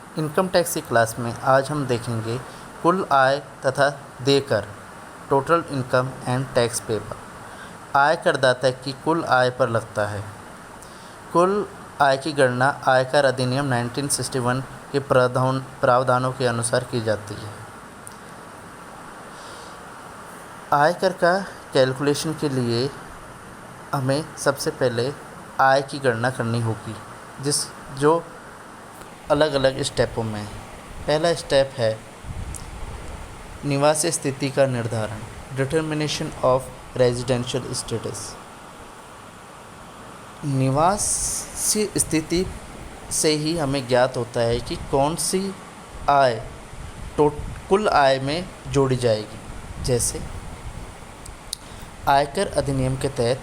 Income tax की class में आज हम देखेंगे कुल आय तथा देकर total income and tax paper. आय करदाता की कुल आय पर लगता है। कुल आय की गणना आयकर अधिनियम 1961 के प्रावधानों के अनुसार की जाती है। आयकर का कैलकुलेशन के लिए हमें सबसे पहले आय की गणना करनी होगी, जो अलग अलग स्टेपों में है। पहला स्टेप है निवासी स्थिति का निर्धारण, डिटर्मिनेशन ऑफ रेजिडेंशियल स्टेटस। निवासी स्थिति से ही हमें ज्ञात होता है कि कौन सी आय कुल आय में जोड़ी जाएगी। जैसे आयकर अधिनियम के तहत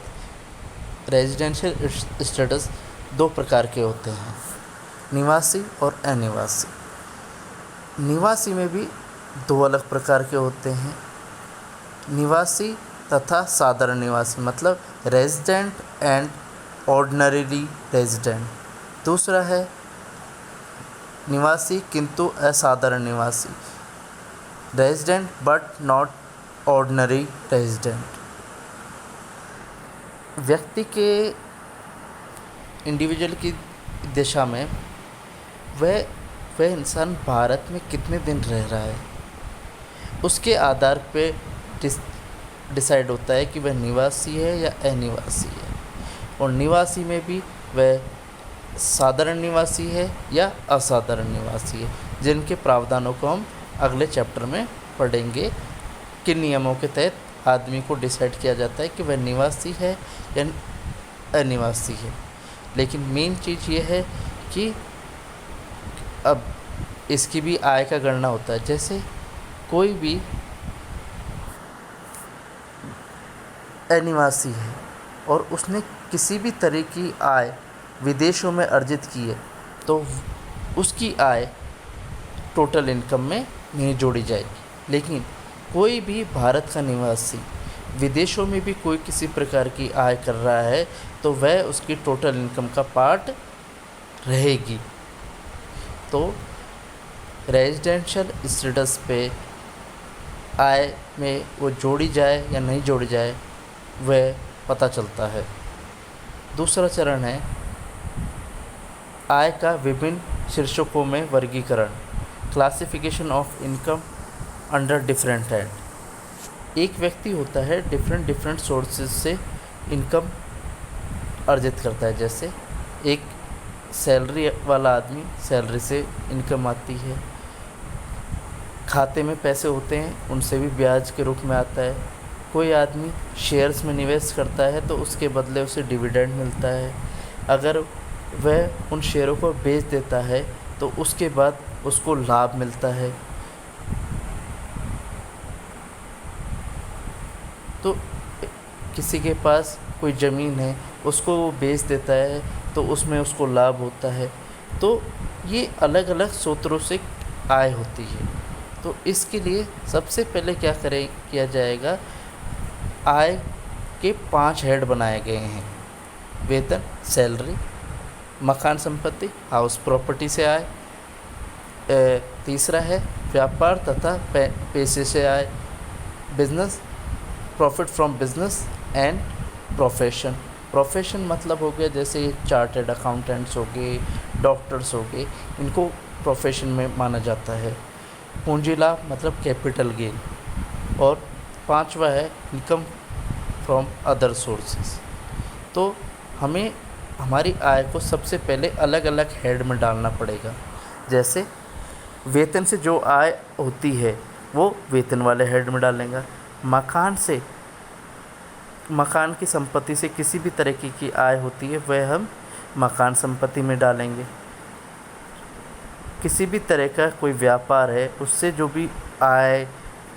रेजिडेंशियल स्टेटस दो प्रकार के होते हैं, निवासी और अनिवासी। निवासी में भी दो अलग प्रकार के होते हैं, निवासी तथा साधारण निवासी, मतलब रेजिडेंट एंड ऑर्डिनरी रेजिडेंट। दूसरा है निवासी किंतु असाधारण निवासी, resident but not ordinary resident. व्यक्ति के इंडिविजुअल की दिशा में वह इंसान भारत में कितने दिन रह रहा है, उसके आधार पे डिसाइड होता है कि वह निवासी है या अनिवासी है। और निवासी में भी वह साधारण निवासी है या असाधारण निवासी है, जिनके प्रावधानों को हम अगले चैप्टर में पढ़ेंगे। किन नियमों के तहत आदमी को डिसाइड किया जाता है कि वह निवासी है या अनिवासी है। लेकिन मेन चीज़ ये है कि अब इसकी भी आय का गणना होता है। जैसे कोई भी अनिवासी है और उसने किसी भी तरह की आय विदेशों में अर्जित की है, तो उसकी आय टोटल इनकम में नहीं जोड़ी जाएगी। लेकिन कोई भी भारत का निवासी विदेशों में भी कोई किसी प्रकार की आय कर रहा है, तो वह उसकी टोटल इनकम का पार्ट रहेगी। तो रेजिडेंशियल स्टेटस पे आय में वो जोड़ी जाए या नहीं जोड़ी जाए, वह पता चलता है। दूसरा चरण है आय का विभिन्न शीर्षकों में वर्गीकरण, classification of income under different head. एक व्यक्ति होता है डिफरेंट सोर्सेज से इनकम अर्जित करता है। जैसे एक सैलरी वाला आदमी, सैलरी से इनकम आती है। खाते में पैसे होते हैं, उनसे भी ब्याज के रूप में आता है। कोई आदमी शेयर्स में निवेश करता है तो उसके बदले उसे डिविडेंड मिलता है। अगर वह उन शेयरों को बेच देता है तो उसके बाद उसको लाभ मिलता है। तो किसी के पास कोई ज़मीन है, उसको वो बेच देता है तो उसमें उसको लाभ होता है। तो ये अलग अलग स्रोतों से आय होती है। तो इसके लिए सबसे पहले किया जाएगा, आय के 5 हेड बनाए गए हैं। वेतन, सैलरी, मकान संपत्ति, हाउस प्रॉपर्टी से आय। तीसरा है व्यापार तथा पैसे से आय, business, profit from business and profession. Profession मतलब हो गया जैसे चार्टर्ड अकाउंटेंट्स हो गए, डॉक्टर्स हो गए, इनको प्रोफेशन में माना जाता है। पूंजी लाभ मतलब कैपिटल गेन। और 5वां है इनकम फ्रॉम अदर सोर्सेस। तो हमें हमारी आय को सबसे पहले अलग अलग हेड में डालना पड़ेगा। जैसे वेतन से जो आय होती है वो वेतन वाले हेड में डालेंगे। मकान की संपत्ति से किसी भी तरीके की आय होती है वह हम मकान संपत्ति में डालेंगे। किसी भी तरह का कोई व्यापार है, उससे जो भी आय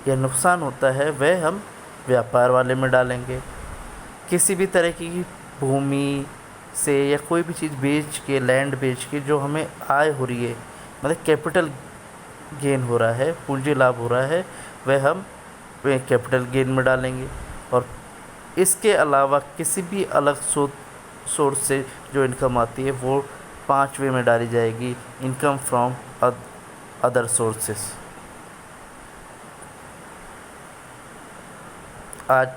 या नुकसान होता है वह हम व्यापार वाले में डालेंगे। किसी भी तरह की भूमि से या कोई भी चीज़ बेच के, लैंड बेच के जो हमें आय हो रही है, मतलब कैपिटल गेन हो रहा है, पूंजी लाभ हो रहा है, वह हम कैपिटल गेन में डालेंगे। और इसके अलावा किसी भी अलग सोर्स से जो इनकम आती है वो 5वें में डाली जाएगी इनकम फ्रॉम अदर सोर्सेस। आज